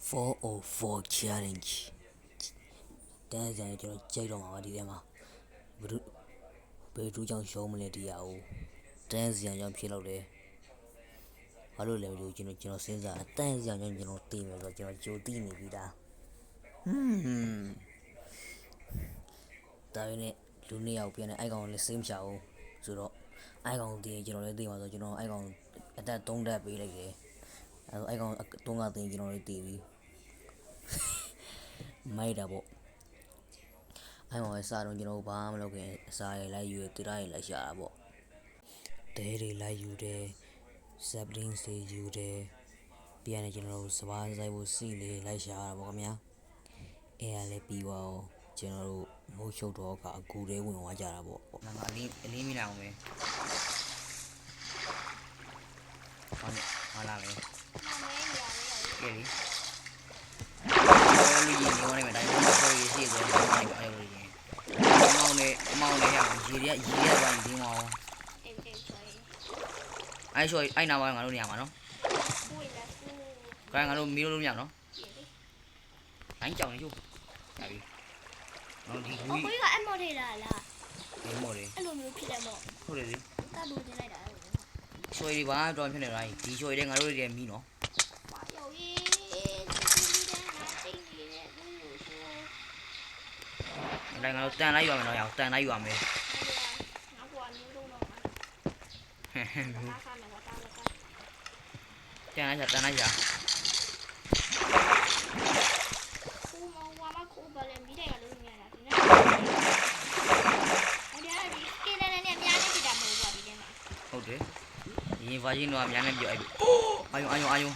404 challenge တန်းစံကျွန်တော်ကြိတ်တော့မှာပါဒီထဲမှာဘယ်သူကြောင့်ရှုံးမလဲတရားကိုတန်းစံကြောင့်ဖြစ်လို့လေဘာလို့လဲမလို့ကျွန်တော်စဉ်းစားတန်းစံကြောင့်ကျွန်တော်သိမယ်ဆိုတော့ကျွန်တော်ကြိုသိနေပြီလားဒါပေမဲ့လူနှစ်ယောက်ပြန်နေအိုက်ကောင်လည်းစိတ်မချဘူးဆိုတော့အိုက်ကောင်တည်ကျွန်တော်လည်းသိမှာဆိုကျွန်တော်အိုက်ကောင်အသက်3တက်ပေးလိုက်တယ်အိုက်ကောင်3ကတည်ကျွန်တော်လည်းတည်ပြီမိုက်တာပေါ့အဲ့မှာစားတော့ကျွန်တော်ဘာမှမလုပ်ခင်အစာတွေလိုက်ယူတယ်တရားတွေလိုက်ရှာတာပေါ့တဲတွေလိုက်ယူတယ်ဇက်ပလင်းတွေယူတယ်ပြန်နေကျွန်တော်တို့စပားဆိုင်ဖို့စီလေးလိုက်ရှာတာပေါ့ခင်ဗျာအဲ့ရလဲပြီးပါအောင်ကျွန်တော်တို့မိုးချုပ်တော့ကအကူတွေဝင်သွားကြတာပေါ့ငါအလင်းမိလာအောင်ပဲဟုတ်လာမယ်ကဲလီလူကြီးနေဝင်မယ်တိုင်းမှာဆိုရရှိဆိုတော့အဲ့လိုကြီးမောင်းနေရရေရပိုင်းဒီမောင်းအဲ့ဆိုအဲ့နာပါငါတို့နေရမှာနော်ခိုင်းငါတို့မီးလို့မရနော်တိုင်းကြောင်နေချို့ရပြီနော်ဒီကူကိုကြီးကအမော်ထေးတာလားဒီမော်လေးအဲ့လိုမျိုးဖြစ်တယ်ပေါ့ဟုတ်တယ်လေတတ်လို့တင်လိုက်တာဆွေတွေပါတော့ဖြစ်နေတိုင်းဒီဆွေတွေငါတို့တွေမီးနော်ယောကြီးတိုင်းငါတို့တန်လိုက်ရမယ်နော်ရောက်တန်လိုက်ရမယ်ငါကွာမျိုးတော့တော့ငါခါမယ်တာလို့တန်လိုက်ရခုမဝါမခုဘလည်းမိတဲ့ကလို့မြင်တာဒီနေ့အဲ့ဒီစကင်းနဲ့အများနဲ့ပြတာမဟုတ်ပါဘူးဒီနေ့ဟုတ်တယ်ရင်ဖာချင်းတော့အများနဲ့ပြောအဲ့ဒီအာယုံ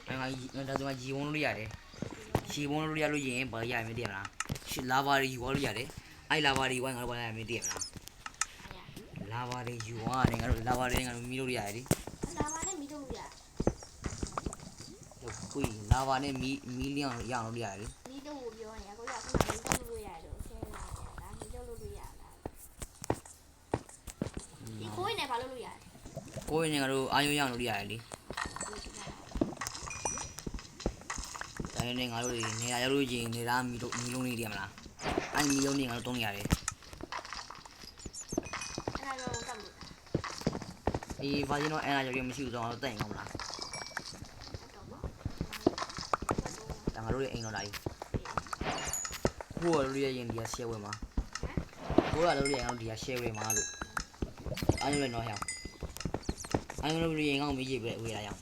ငါဒါဆိုမှဂျီဝုန်းလို့ရတယ်ဂျီဝုန်းလို့ရလို့ရင်ဘာရမယ်တည်မလားလာဘာတွေယူသွားလို့ရတယ်အဲ့လာဘာတွေဝိုင်းငါတို့ဘာရမယ်တည်မလားလာဘာတွေယူသွားတယ်ငါတို့လာဘာတွေငါတို့မီးလို့ရတယ်လာဘာနဲ့မီးလို့ရကိုကြီးလာဘာနဲ့မီးလျောင်းရအောင်လို့ရတယ်မီးလို့ပြောနေရကိုရခုနကမီးလို့ရတယ်ဆင်းလာတယ်ဒါမီးလို့ရတာဒီကိုင်းနဲ့ဘာလို့ရတယ်ကိုင်းနဲ့ငါတို့အာယုံရအောင်လို့ရတယ်လေဒါနဲ့ငါတို့နေရာရောက်လို့ချင်းနေလားမီလုံးနေတယ်မလားအဲ့မီလုံးနေငါတို့တုံးရတယ်အဲ့ဒါတော့တတ်လို့အေးဘာချင်းတော့အဲ့ဒါကြောင့်မရှိဘူးဆိုတော့တိုင်ကောင်းမလားဒါငါတို့ရဲ့အိမ်တော်လာကြီးဟိုကလူရဲ့ရင်ဒီက share ဝယ်မှာဟိုကလူရဲ့ငါတို့ဒီက share ဝယ်မှာလို့အားရလည်းတော့ဟောင်းအားရလို့လူရဲ့ငါ့ကိုမေးကြည့်ပဲဝယ်လာရအောင်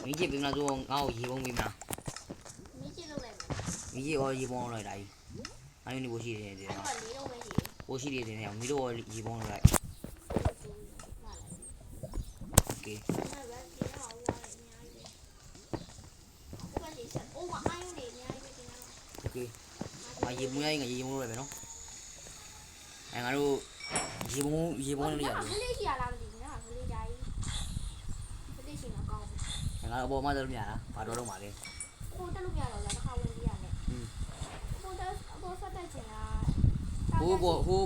မေးကြည့်ပြီးမှဆိုငါ့ကိုရေပုံးပေးမလားမေးကြည့်လို့လိုက်မေးကြည့်ရောရေပုံးလိုက်တာကြီးအားရနေဖို့ရှိတယ်တဲ့နော်လေးတော့ပဲရှိဖို့ရှိတယ်တဲ့ဟောင်းမီးတော့ရေပုံးလိုက်โอเคโอเคရေမွေးရင်ရေမွေးရပဲနော်အဲငါတို့ရေပုံးလို့ရတယ်ခလေးရှိရလားမသိဘူးနော်ခလေးကြီးခလေးရှိမှာကောင်းငါတို့အပေါ်မှာတက်လို့မရလားဘာတော့မှာလဲဟိုတက်လို့မရတော့လားတစ်ခါဝင်ကြည့်ရတယ်ဟိုတက်အပေါ်ဆက်တက်ချင်လားဟိုး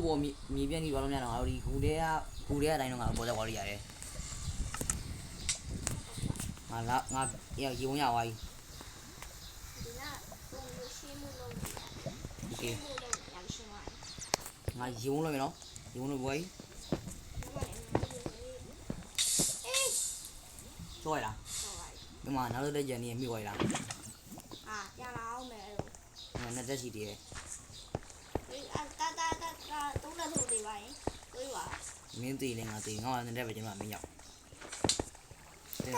ပေါ်မြေပြန့်ကြီးသွားလို့မရတော့ငါတို့ဒီဂူထဲကအတိုင်းတော့ငါတို့ပေါ်တက်သွားလို့ရတယ်ငါရေပုံးရသွားပြီဒီကဟိုရှင်းမှုလုပ်โอเคငါရေပုံးလို့မယ်နော်ရေပုံးလို့ဘွားကြီးဆိုရလားဒီမှာနောက်တဲ့ကြံနေမြှွေးသွားလားရလာအောင်မယ်လို့နှစ်သက်ရှိသေးတယ်တုံးလက်ထုတ်သေးပါရင်တွေးပါမင်းသေးလည်းငါသေးငါ့နှစ်သက်ပဲကျွန်တော်မင်းရောက်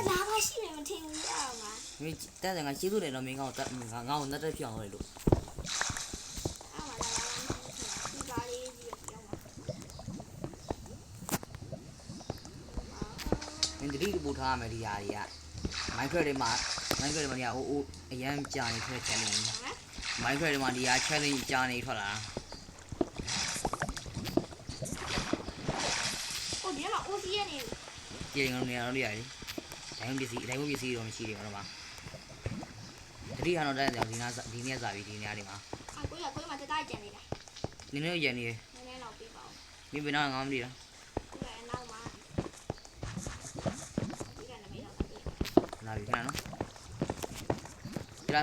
လာပါရှိမယ်မထင်ဘူးရအောင်ပါမင်းတက်တယ်ငါရှိသူတယ်တော့မင်းငါ့ကိုနှစ်သက်ဖြစ်အောင်လုပ်လို့မင်းတတိပူထားရမယ်ဒီຢာတွေကMinecraft တွေမှာနေရာအိုးအရန်ကြာနေထွက် challenge Minecraft တွေမှာဒီຢာ challenge ကြာနေထွက်လာဒီမှာ OC ရနေကြည့်ငါတို့နေရာတော့ရတယ်ဒိုင်းပစ္စည်းတော့မရှိတယ်ကတော့ပါတတိဟာတော့တဲ့ဒီနေ့စားပြီးဒီနေရာတွေမှာကိုရမှာတတိုက်ကြံနေတာနင်းနေရနေတယ်နည်းနည်းတော့ပြပါဦးမင်းဘယ်တော့ငါမသိတာကိုရနောက်မှာဒီကနေ့တော့နားပြီခဏနော် တရာ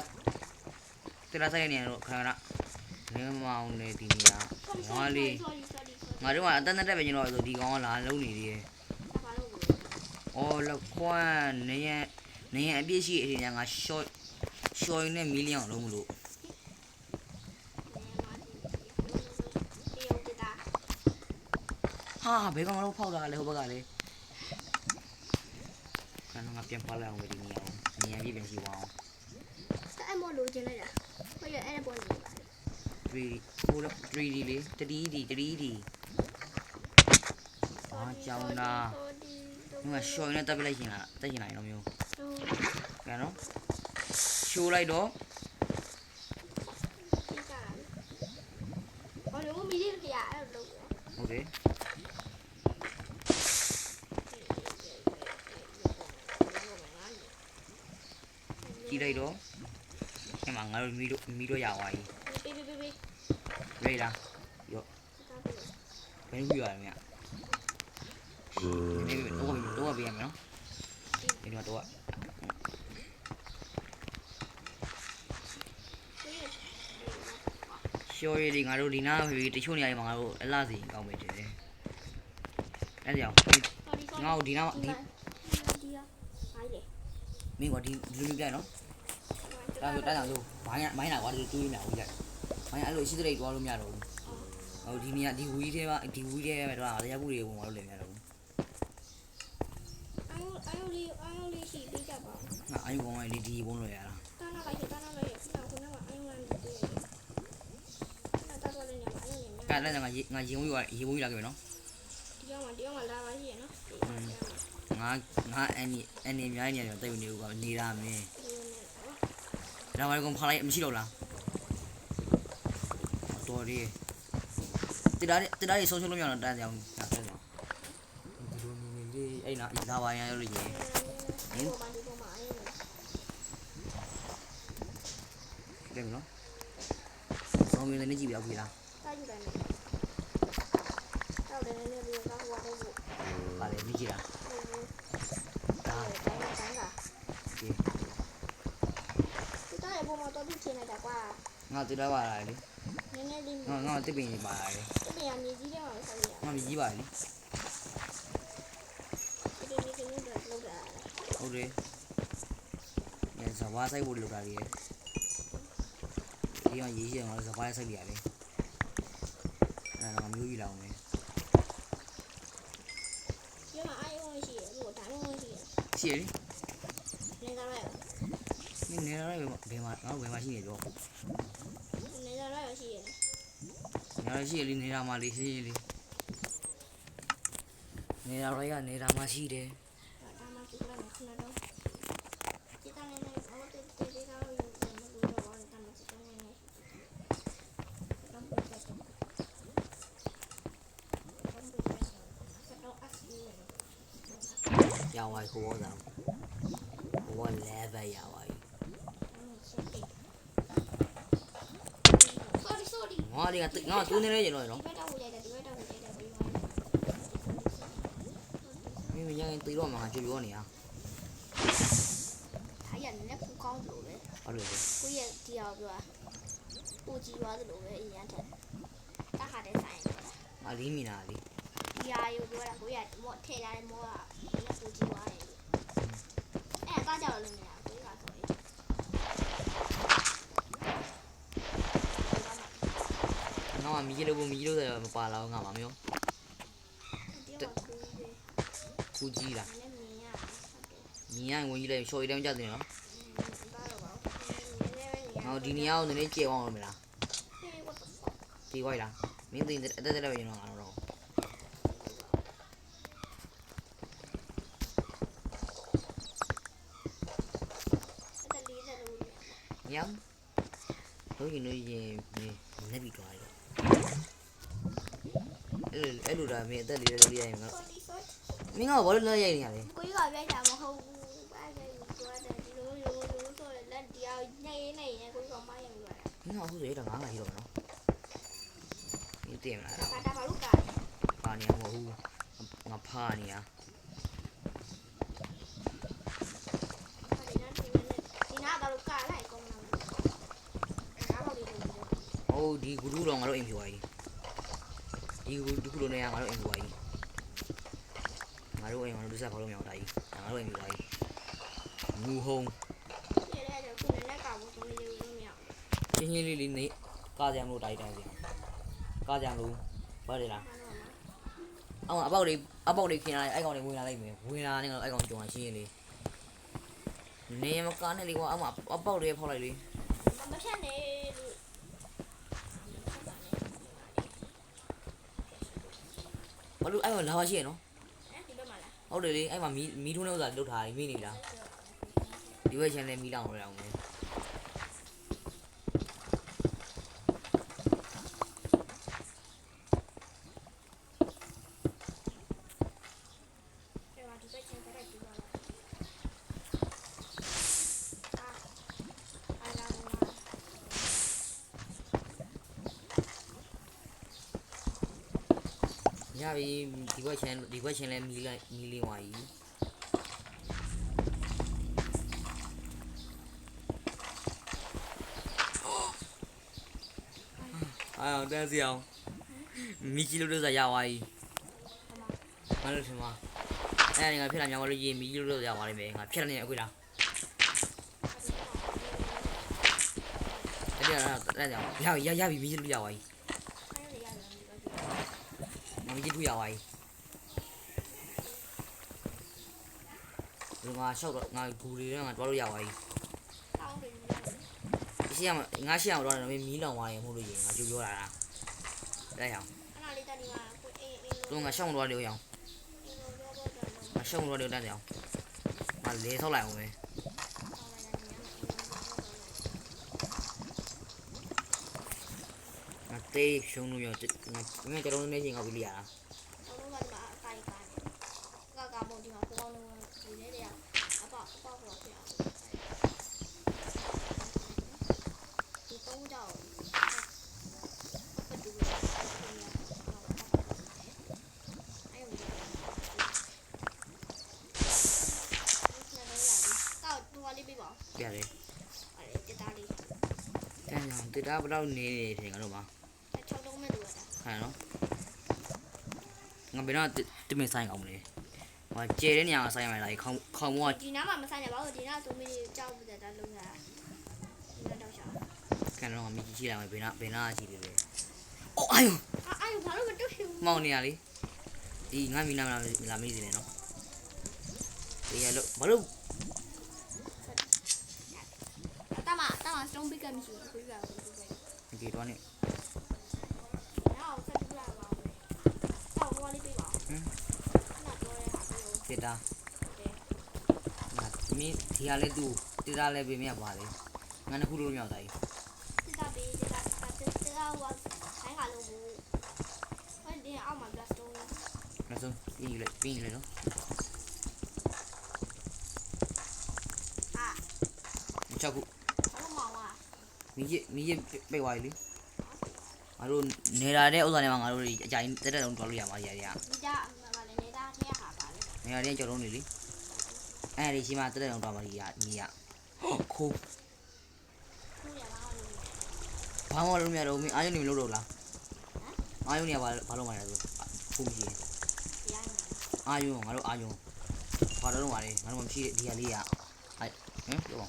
ဆိုင်နေတော့ခဏနင်းမောင်နေဒီနေရာငါလေး sorry ငါတို့ကအတန်းတက်ပဲကျွန်တော်ဆိုဒီကောင်ကလာလုံးနေသေးတယ် ဘာလို့လဲ အော်လောက်ခွန်းနေရအပြည့်ရှိအရင်ကငါ short နဲ့မီလီယံလုံးမလို့ဟာဘယ်ကောင်တော့ဖောက်တာလဲဟိုဘက်ကလေခဏငါပြန်ပါလာအောင်ဒီနေရာပြည့်ပြန်ရှိသွားအောင် အဲ့မော်လိုချင်လိုက်တာဟိုရအဲ့ပေါ်နေပါလေ 3D လေ 3D အာကြောင်နာငါ short နဲ့တက်ပလိုက်ရှင်လားတက်ရှင်လာရင်တော့မျိုးကဲနော်ရှိုးလိုက်တော့ ဘာလို့မီးရကြအဲ့လို ဟုတ်တယ်ကြည့်လိုက်တော့အဲ့မှာငါတို့မီတော့ရသွားပြီ ပေး ရေလားရော့ဘယ်လိုပြရလဲမြတ်ဒီတော့ပြရမယ်နော်ဒီတော့ရှိုးရည်ငါတို့ဒီနားဖေးတချို့နေရာတွေမှာငါတို့အလားစီကောင်းပဲတယ်အဲ့ကြောင့်ငါတို့ဒီနားဒီမင်းကဒီလူမျိုးပြိုင်နော်တာဆိုမိုင်းလာကွာဒီတွေးနေအောင်ကြည့်မိုင်းအဲ့လိုရှိတဲ့တွေတွားလို့မရတော့ဘူးဟိုဒီနေရာဒီဝီးထဲမှာဒီဝီးထဲမှာတော့တရားမှုတွေဝင်သွားလို့လည်းမရတော့ဘူး အယုံလေးရှိပေးကြပါ ငါအယုံကောင်လေးဒီဘုံလို့ရတာ တာနာလိုက်ခုနကအယုံလေးတွေ့တာတော့လည်းညမှာအယုံလေး ကဲလည်းငါရေဝီးလာခဲ့ပြီနော် ဒီကောင်မှလာပါရှိရနော် ငါအနေများနေတယ်တိတ်နေဦးကနေတာမင်းဒါမှလည်းဖားလိုက်မရှိတော့လားတော်ရီတရားဆုံးရှုံးလို့မရတော့တန်းကြအောင်ငါဆက်ကြအောင်ဒီလိုနေနေလေးအဲ့နာလာပါရရလို့ရင်ကဲနော်ဆောင်းမင်းလည်းကြည့်ပြအောင်ပြီလား တာယူတယ်တော့လည်းလည်းပြီးတော့ဟိုကတော့ ပါလေမြည်ကြည့်လားဒါ ဒီတော့ရေပေါ်မှာတော့ပြချင်နေတာကွာ ငါတရာပါလားလေ နည်းနည်းလေး ငါတစ်ပင်နေပါလားလေ တမယာမြေကြီးထဲမှာဆက်ရ ငါမြည်ကြည့်ပါလေ ဒီလောက်တာ ဟုတ်တယ်ညဇဝါဆိုင်ဖို့လောက်တာလေဒီကရေးချင်တော့ဇဝါဆိုင်ပြရတယ်အဲ့တော့မျိုးကြီးလောင်မယ် ဒီမှာအယုံရှိရဟိုဒါမှမဟုတ်ရှိရ ရှိရလေ နေကြလိုက် နေရဘယ်မှာငါတို့ဘယ်မှာရှိနေတော့ နေကြလိုက်ရှိရ နေရရှိရလေနေတာမှလေးရှိလေနေတာရောနေတာမှရှိတယ် ဒါမှရှိလိုက်ခဏတော့ဒီတန်းနေအော်တေးတေးကောင်းယူနေလို့တော့ဘာတမ်းစတဲ့နေတော့ဘယ်ဆက်တော့အစီ ရဝိုင်းခေါ်တာဘောလေဘရဝိုင်း sorry ငါလေးကငါတူးနေနေကြတော့နော် ဒီဘက်တော့ဝင်ရတယ်ဒီဘက်တော့ဝင်ရတယ်ပြီး မင်းမရင်တီတော့မှာကြွပြောနေရ ထားရနေပူကောင်းလို့ပဲ ဟုတ်တယ် ကိုရဲ့ဒီအောင်ပြောပူကြည့်သွားသလိုပဲအရင်ထက်တခါတည်းဆိုင် အလီမီနာလီ ဒီဟာယူပြောတာကိုရမော့ထည့်လာတဲ့မော့ကပူကြည့်သွားတယ်အဲ့ဒါကြောက်လို့မရဘူးကိုကဆိုရင် ငါမမီးလို့မပါလာငါမမျိုး ဒီမှာကူးတယ် ခုကြီးလား လည်းမြင်ရ ညီရဝင်ကြီးလိုက်ရှော်ရီတိုင်းကြတယ်နော် ဘာလို့ပါနည်းနည်း ငါဒီနေရာကိုနည်းနည်းကြည့်အောင်လို့မလား Hey, what the fuck? ဒီဝိုင်းလားမင်းတင်တက်တက်ပဲကျွန်တော်ငါတော့ အဲ့ဒါလေးစလို့ ညောင်းလို့ရင်နေပြီးသွားတယ်အဲ့လိုဒါမင်းအသက်လေးလေးရရင်ငါ sorry sorry မင်းကဘာလို့လဲရိုက်နေရလဲ ကိုကြီးကပြိုက်တာမဟုတ်ဘူးအဲ့ဒါကိုပြောတယ်ဒီလိုဆိုရင်လက်တရားနေနေကိုကြီးကမရဘူးလား မင်းကအခုဆိုရတာငါးငါရှိတော့မယ်နော်မင်းတင်မလား ကာတာဘာလို့ကာ ပါနေမဟုတ်ဘူးငါဖာနေရ ဒီနာဘာလို့ကာလိုက်ကောင်းလား Oh, di guru dong kalau yang jual. Di guru nih yang kalau yang jual. Kalau yang bisa kalau yang jual. Kalau yang jual. Muhong. Ini lili kajang lu tadi tadi. Kajang lu, boleh lah. Apa udah kena? Aku udah mulai lagi. Mulai nih aku cuma sini. Nih makan nih gua apa udah apa lagi? Baru aku lah sih no. Oh deh, aku mi tu nih udah thai mi nih lah. Di mana channel mi lah orang ni. Ya, di mana channel mi lewat. À, đây gì không? Mi kilo đưa ra giàu ai? Mà được mà. Đây là phía làm nhau cái gì mi kilo đưa ra giàu ai mày? Phía làm nhau cái nào? Đây là giàu mi kilo giàu ai? Mi kilo giàu ai? Rồi mà sau đó ngày cù đi mà bao giàu ai? Xem ngã xem đó là mi lòng ngoài không được gì ngã chịu vô là đây không? Tôi ngã xong rồi đều không? Ngã xong rồi đều đây không? Mà lấy thâu lại không mày? Ngã tê xong rồi ngã cho đâu nên gì ngã bị liệt à? Dạ đi. Cái nào từ đó bắt đầu nè thì cái đâu mà. Hay nó. Ngắm bên đó tụi mình sai ngọng này. Mà chơi đến nhà sai mày lại không mua. Chị nói mà sai nhà báo thì nó tụi mình cho bây giờ ta luôn là. Nó đâu sợ. Cái nó mình chỉ làm bên đó chỉ được. Ô ai. Ai phá lúc trước hiu. Mau nè đi. Đi ngay mình làm cái gì này nó. Bây giờ bắt đầu tama trong biết cầm gì quý vào gì đó này nó sẽ cũng là vào tao qua đi vào thế ta mà mi thì ale tu thì ra lấy về mẹ bà đấy ngăn nó khuôn nhau đấy thì ta qua thấy cả luôn cái đi ao mà blast luôn là xong pin lại nó chào cụ mi bay hoài đi mà luôn nè ra đấy ở này mà ngồi đi chạy tới đây đâu có gì mà vậy à nè đi cho đâu này đi ai đi xí mà tới đây đâu có mà gì à khô bao nhiêu luôn rồi mi ai luôn lâu rồi là ai luôn nhà bao lâu mà rồi không gì ai luôn bao lâu mà đi mà mình chỉ đi đi à ai đúng không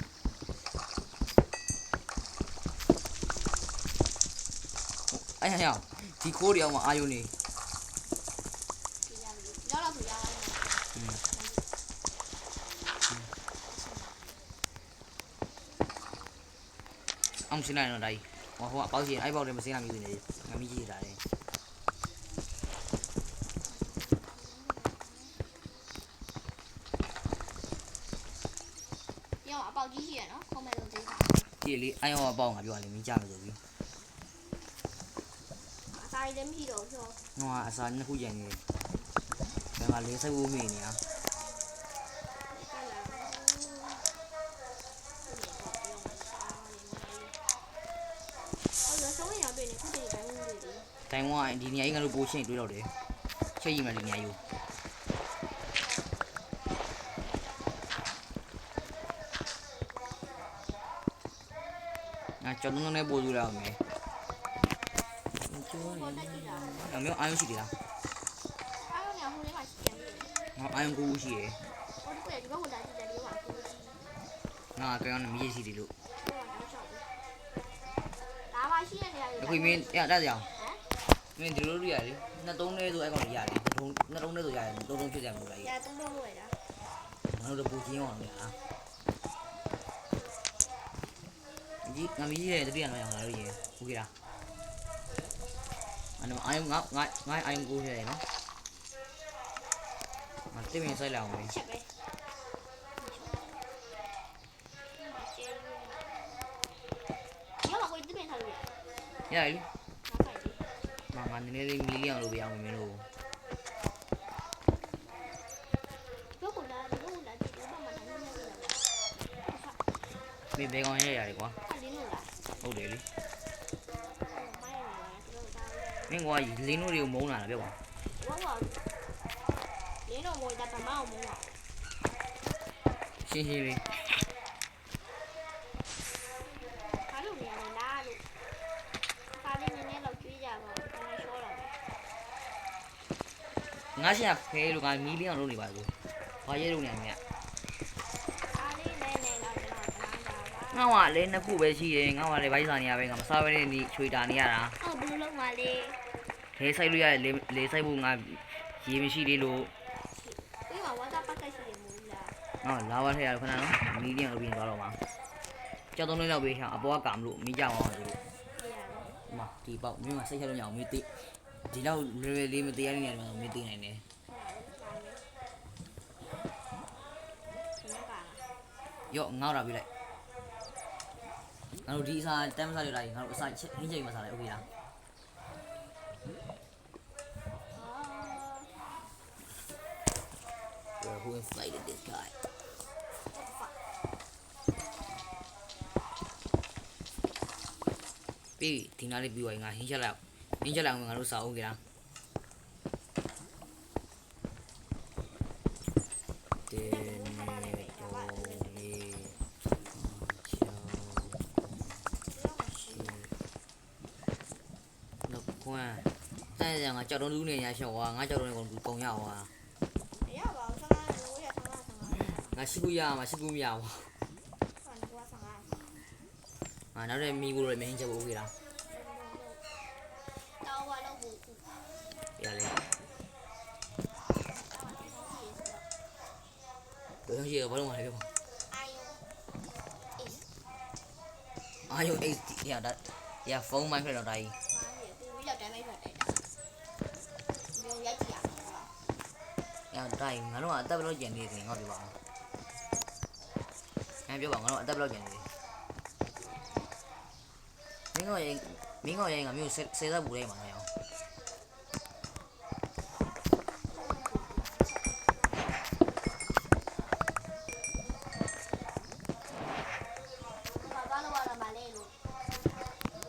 anh hiểu thì cô điều mà ai nè ông xin này ở đây mà họ bao gì ai bao đây mà xin làm gì này làm gì đấy chị lý ai họ bao ngà biểu này mình cha mà rồi sai đến gì rồi chưa? Ngoài sao nó khui dạng này, để mà lấy sai u mì nè. Tại ngoài đi nhảy cái bố xe đuổi đầu đấy, chơi gì mà đi nhảy vô. À cho nó này bố đuổi đầu mày. ပေါ်တက်ကြည့်တာ အမေအာယုံရှိတယ်လား အားလုံးကဟိုလေးမှာရှိတယ် ငါအာယုံကိုရှိတယ် ဟိုတစ်ခုကဒီဘက်ဟိုလာကြည့်တယ်ဒီဘက်ကိုကြည့် ငါကြောင်မီးရှိတယ်လို့ ဒါမှရှိတဲ့နေရာတွေ အခုမင်းတက်ကြအောင် ဟမ် မင်းဒီလိုလုပ်ရတယ်နှစ်သုံးနဲ့ဆိုအဲ့ကောင်ကြီးရတယ်နှစ်သုံးနဲ့ဆိုရတယ်သုံးသုံးဖြစ်ကြမှာလား ရာသုံးလို့ရတာ ငါတို့တော့ပူချင်းအောင်လေဟာဒီငါမီးရဲ့တတိယနောက်အောင်လာလို့ရေဟုတ်ကဲ့လားအာယုံငါအာယုံကိုရတယ်နော်ငါတိမင်းဆိုင်လာအောင်လေ ချက်ပဲရောကိုဒီမင်းထားလို့ရ ရတယ်လေ ငါဖိုက်တယ် ငါနည်းနည်းလေးမီလီယံလုပ်ပြအောင်မင်းတို့ ဘယ်ကိုလာဒီဘက်ကိုလာကြည့်တော့မှတိုင်းနေရတာ မင်းဘယ်ကောင်ရရတယ်ကွာ အလင်းလို့လား ဟုတ်တယ်လေ မိုင်းရတာတို့ဒါ မင်းကွာလင်းတို့တွေကိုမုန်းလာတာပြောပါ ဝါလင်းတော့မိုးတာပမောင်းမိုးတာ ရှင်းရှင်းလေး ဘာလို့နေရလဲလားလို့ခါလေးနည်းနည်းတော့ကျွေးကြပါဦးကျွန်တော်ရှောတော့မယ် ငါရှာဖဲလို့ငါမီလီယံလုပ်နေပါဆိုဘာရဲလုပ်နေရမလဲ ခါလေးနည်းနည်းတော့ကျွန်တော်တနာတာပါ ငါကလည်းနှစ်ခုပဲရှိတယ်ငါကလည်းဘိုက်စာနေရပဲငါမစားဘဲနဲ့ဒီချွေတာနေရတာ အော်ဘယ်လိုလုပ်မှလဲ လေဆိုင်လို့ရတယ်လေဆိုင်ဖို့ငါရေမရှိသေးလို့ ပြီးမှဝါတာပတ်သက်ရှိတယ်မို့လား ငါလာဝါထရခဏနော်မီလီယံလုပ်ပြီးသွားတော့မှာကြောက်သုံးလေးလောက်ပေးထားအပေါ်ကကာမလို့မိကြအောင်လို့ ပြရတယ် ဒီမှာဒီပေါက်မင်းကစိတ်ချလို့ညအောင်မင်းသိဒီလောက်လွယ်လွယ်လေးမသေးရတဲ့နေရာမှာမင်းသိနိုင်တယ် ရော့ငေါ့တာပြလိုက်ငါတို့ဒီအစားတမ်းမစားရတာငါတို့အစားဟင်းချိန်မစားလိုက်โอเคလား Who invited this guy ပြီးဒီနားလေးပြီးသွားရင်ငါဟင်းချက်လိုက်ဟင်းချက်လိုက်အောင်ငါတို့စားโอเคလားငါကြောက်တုံးလူနေရရှော့ွာငါကြောက်တုံးနေကုန်ကုံရအောင် ရပါဘူးဆန်းလာလို့ရဆန်းလာဆန်းလာ ငါရှိခုရမှာရှိခုမရဘူး ဆန်းကွာဆန်းလာ ငါနောက်တဲ့မိကိုလည်းမင်းချက်ဖို့ OK လား တောင်းဝါတော့ဘူး ရလေဘယ်လိုရှိရဘာလို့မလဲပြောပါ အာယု အာယုံ HD ရတာရဖုန်းမိုင်းခရတော့တိုင်း ပြီးတော့တိုင်းလိုက်ထွက်တယ်ဒီရိုက်ကြည့်ရအောင် ရတိုင်းငါတို့ကအသက်ဘယ်လောက်ကျန်နေတယ်ငါပြောပါအောင်ပြောပါငါတို့အသက်ဘယ်လောက်ကျန်နေလဲမင်းကရင်ငါမျိုးဆယ်သက်ပူလိုက်မှာငါရော ဘာလို့လာမလဲလို့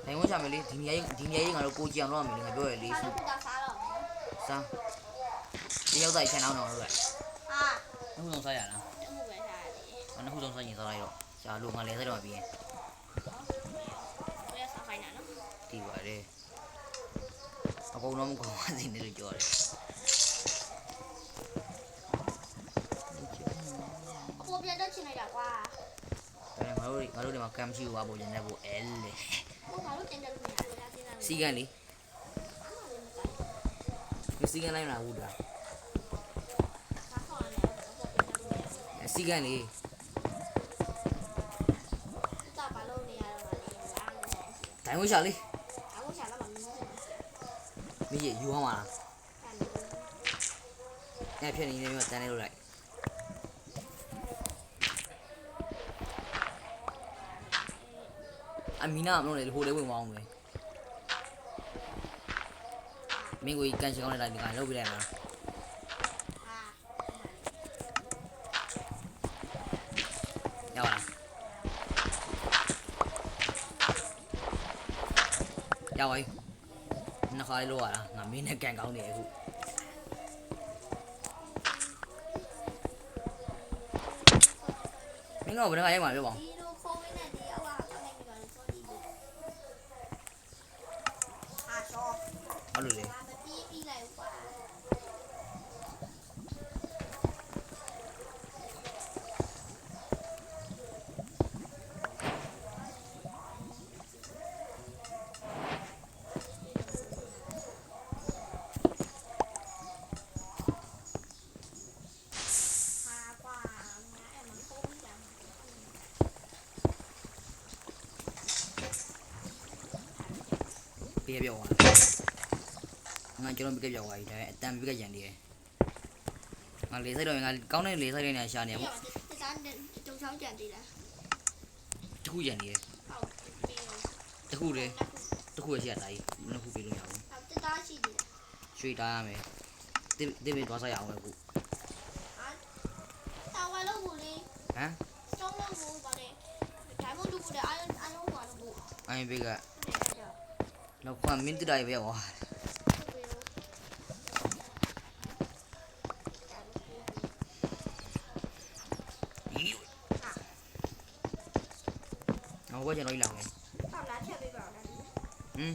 နိုင်ဝင်ချမယ်လေဒီနေရာကြီးငါတို့ကိုကြအောင်လုပ်ရမယ်လေငါပြောရလေ ဘာလို့ကစားတော့ စားဒီရောက်တိုင်းချန်အောင်တော့လို့ ဟာ အခုဆုံးစားရလား တမှုပဲထားရတယ် အခုဆုံးစားရင်စားလိုက်တော့ရှာလို့ငါလဲစားတော့ပြီးရင် ဘယ်စားခိုင်းတာနော် တီးပါတယ်အကုန်လုံးမကောင်းပါစေနဲ့လို့ပြောတယ် ကိုပြတ်တော့ချင်လိုက်တာကွာ ဒါငါတို့ဒီမှာကမ်ရှိဘာပေါ်ကျင်နေဖို့အဲလေ ကိုဘာလို့တင်တယ်လို့မရဘူးလားစဉ်းစား စီကန်လေမစီကန်လိုက်လာဘူးလား စားခေါ်ရတယ် စီကန်လေ တာဘာလို့နေရတော့မလဲလား ဒိုင်းဝရှာလေ အခုရှာတော့မမြင်ဘူး မင်းယူအောင်ပါလား တန်တယ် အဲ့ဖြစ်နေနေမျိုးတန်းနေလို့လိုက်အမီနာမလို့လေဟိုလေးဝင်မအောင်လေမင်းကိုကန်ချင်ကောင်းလိုက်ဒီကလောက်ပြလိုက်မလား ဟာ ရပါလားရပါပြီနှစ်ခါလေးလောက်ရတာငါမင်းနဲ့ကန်ကောင်းနေအခုမင်းကဘယ်နှခါရိုက်မှာပြောပါဦး ဒီလိုခိုးဝင်းနဲ့ဒီအောက်ကကောင်းနေပြီပါလို့ဆိုဒီဟာရှော ဘာလို့လဲ ငါမပြေးပြီးလိုက်ကွာပြေးပြောင်းသွားငါကျွန်တော်ပြေးပြောင်းသွားပြီဒါပေမဲ့အတန်ပြေးကြရန်တည်းငါလေဆိုင်တော့ငါကောင်းတဲ့လေဆိုင်တွေနဲ့ရှာနေရပေါ့ 这咱中超奖对了， တခုကြံနေတယ် 好，没有， တခုတည်းတခုရရှိရတာကြီးနှစ်ခုပြေးလို့ရအောင် 好，这打起的， ရွှေ့တားရမယ်တစ်ပင်သွားဆိုင်အောင်ပဲခု 啊，打完了我嘞， ဟမ် 中了我把嘞，台风就不得，俺用完了我， အိုင်းဘေးက 没有， လောက်ခွန်မင်းတတိုင်းပဲကွာ 没有， ငါဘွားကျွန်တော်ကြီးလာမယ် 到哪天没搞了？ ဟမ်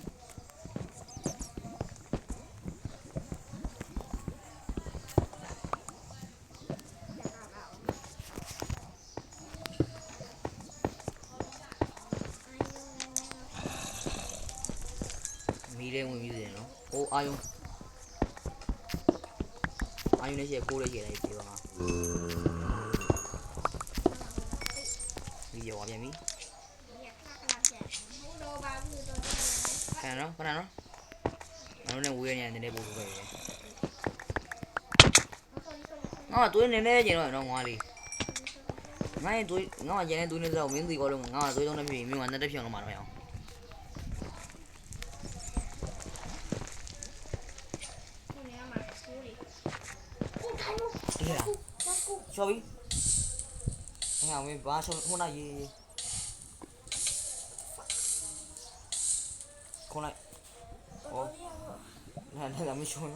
မီးလေးဝင်ပြီးတယ်နော်ဟိုအာယုံနဲ့ရှိရကိုးလေးရှိတယ်ပြေပါမှာဒီရောပြန်ပြီခဏနော်ငါတို့နဲ့ဝေးနေတယ်နည်းနည်းပို့လို့ပဲငါသွေးနေနေကျင်တော့ငါလေးငါရင်သွေးငါကျန်တဲ့သွေးနေတော့မင်းစီကောလုံးငါသွေးသုံးနေပြီမြို့ကနှစ်တက်ဖြောင်းတော့မှာတော့အောင် ချော်ပြီငါမင်းဘာချော်ခုနရေခုနဟောနာမရှုံး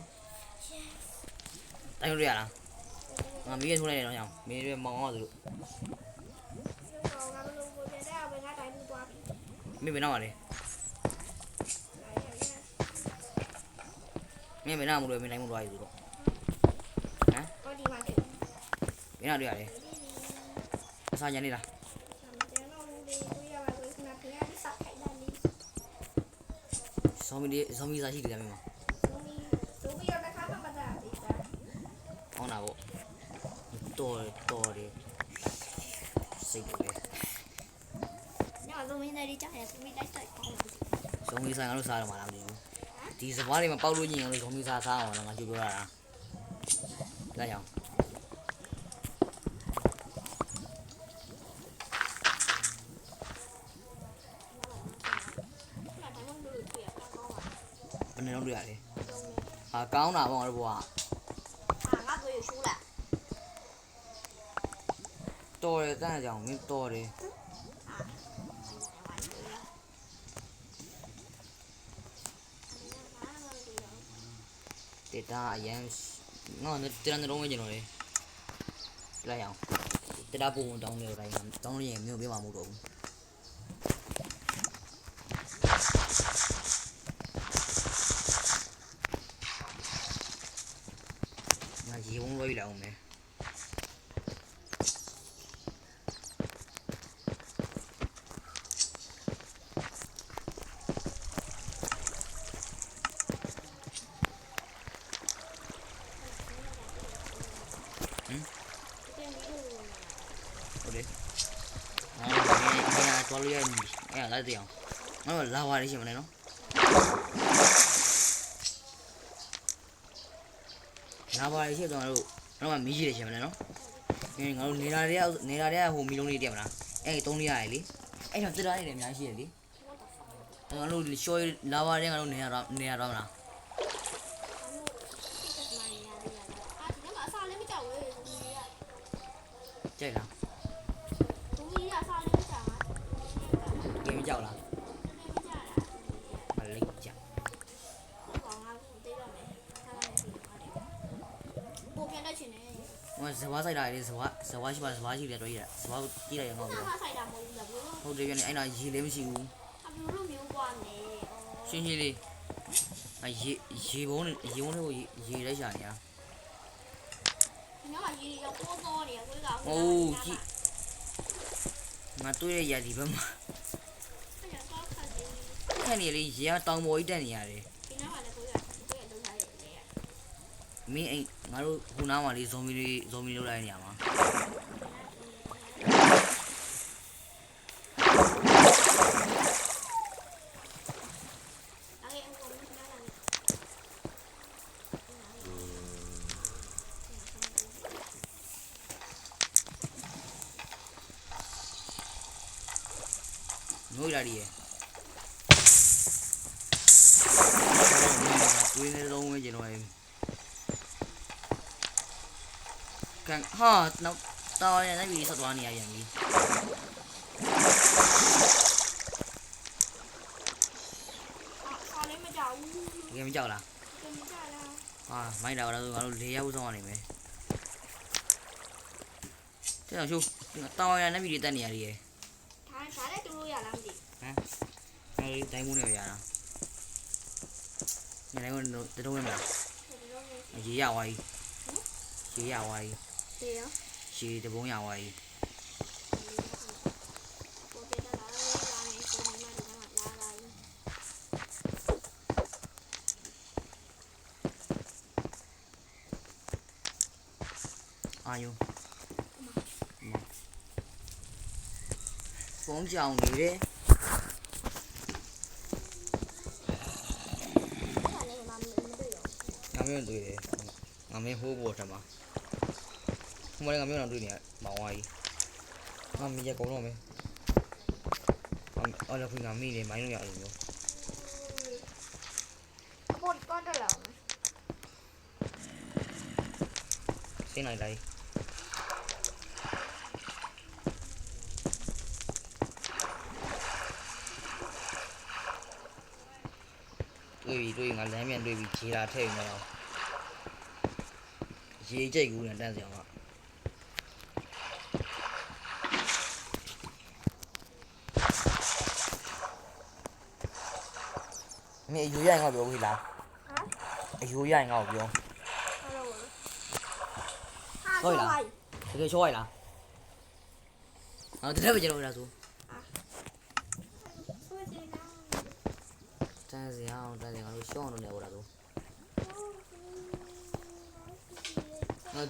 တိုင်းရရလားငါမီးရထိုးလိုက်တယ်တော့အောင်မင်းတွေမောင်အောင်သူတို့မင်းဘယ်နောက်ပါလဲမင်းဘယ်နောက်မလို့မင်းတိုင်းမလို့ရည်သူတို့ဟမ်ဘယ်နောက်တွေရလဲအစားကြနေလားဇော်မီစားရှိတယ်မင်းမဟောနာပေါ့တော်တယ်စိတ်တယ်ဇော်မီစားငါတို့စားတော့မှာလားမသိဘူးဒီစပွားတွေမှာပေါက်လို့ညင်အောင်လို့ဇော်မီစားစားအောင်လားငါကြိုးပြောတာဒါကြောင့်ဘယ်နဲ့တော့တွေ့ရလဲဟာကောင်းတာပေါ့ငါတို့ဘွားတော်တယ်တန်းကြောင်မင်းတော်တယ်တေတာအရင်ငါနဲ့တရန်လုံးဝင်ကျင်တော့လေလိုက်အောင်တေတာပုံတောင်းနေတော့တိုင်းတောင်းရင်မြို့ပြမှာမဟုတ်တော့ဘူးငါရေဝုန်းဝဲပြီးလာအောင်မယ်တော်လို့ရပြီအဲ့လာတဲ့အောင်ငါတို့လာပါလိမ့်ရှင်မလဲနော်လာပါလိမ့်ရှင်တော့တို့ကမီးကြီးတယ်ရှင်မလဲနော်ငါတို့နေတာတွေကဟိုမီလုံးလေးတည်မလားအဲ့3လေးရတယ်လေအဲ့တော့တက်တာနေတယ်အများကြီးရှိတယ်လေငါတို့ရှော့လာပါတဲ့ငါတို့နေရတော့မလားကြိုက်လားကင်းကြောက်လားမလိမ့်ကြောက်我是我在那里，是我去把是我去的多一点，是我记得也好多。后这边的哎那一零七五，星期的。ရေဘုံတွေကိုရေလိုက်ရှာနေရ 你要把鱼要多多的，我搞。 ဟုတ်ကြည့်ငါတွေ့ရဒီဘက်မှာ 他想高看的， ခက်နေလေရေကတောင်ပေါ်ကြီးတက်နေရတယ် 你那把的狗眼都才有的。 မင်းအိမ်ငါတို့ခုနားမှာလေးဇွန်မီလောက်လိုက်နေရမှာ 哪里？我们哪里？ ငိုးလာရီရဲ့တွေးနေတော့ဝင်ကြတော့ကန်ဟာနောက်တော်ရနေပြီဆက်သွားနေရပြန်ပြီ 啥嘞没找？ ဒီမကြောက်လား 跟你找了。 ဟာမိုက်တာကတော့ငါတို့၄ရောက်ဆုံးရနေမယ်တဲ့တော့ရှုတော်ရနေပြီတက်နေရရီရဲ့ 啥嘞都有两的。 ဟမ်ငါတို့တိုင်းမှုနဲ့ရတာညနေကတော့တုံးဝင်မလားရေရဝါကြီးရေရဝါကြီး 对呀。 ရေတပုံးရဝါကြီး 我觉得拿了拉面，说你妈的拿拉。 အာယုဖုန်းကြောင်နေတယ် 啥嘞？妈没对哟。 ငါမျိုးတွေ့တယ်ငါမင်းဟိုးပေါ်ထမှာဟိုမလေးငါမျိုးတော့တွေ့နေရမောင်ဝါကြီးငါမင်းရကုန်တော့မယ်အော်လည်းခွေငါမိနေမိုင်းလို့ရတယ်မျိုး 我关着了。 ဆင်းလိုက်လိုက်တွေ့ငါလမ်းပြန်တွေ့ပြီခြေလာထည့်နေတော့ရေကြိတ်ကူးနဲ့တန်းစအောင်ကမင်းအယူရရင်ငါပြောပြီလား 啊？ အယူရရင်ငါပြော 看到我了。对了。တကယ်ချောရလားအော်တကယ်ပဲကျွန်တော်လာဆိုတန်းစအောင်ငါတို့ရှောင်းလို့နေဟိုလာဆို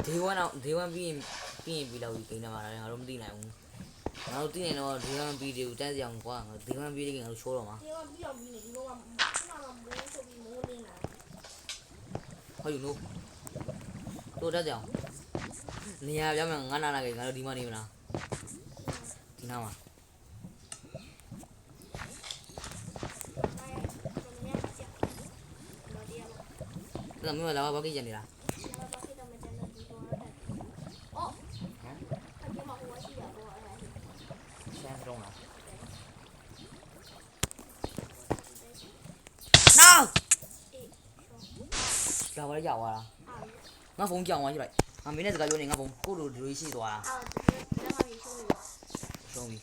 ဒေဝမ်ပြီးလောက်ဒီကိန်းမှာငါတို့မသိနိုင်ဘူးငါတို့သိနေတော့ဒေဝမ်ပြီးတူတန်းစအောင်ကွာဒေဝမ်ပြီးလေးကငါတို့ချောတော့မှာ ဒီကပြီးတော့ပြီးနေဒီဘက်ကမှမိုးဆိုပြီးမိုးလင်းလာ ဟုတ်ယူလို့တို့တန်းစအောင်နေရာပြောင်းမှငါနာလာခဲ့ငါတို့ဒီမှာနေမလားဒီနားမှာ ဒါမျိုးလာဘာကိကြနေလား 哦，他肩膀我细点多哎。 ရှမ်းတော့လားနောက်လာပါကြွားလားငါဖုန်းကြောင်သွားကြည့်လိုက်ငါမင်းနဲ့စကားပြောနေငါဖုန်းကိုလိုဒီလိုရှိသွားတာ 啊，这个你说我。 ရှုံးပြီ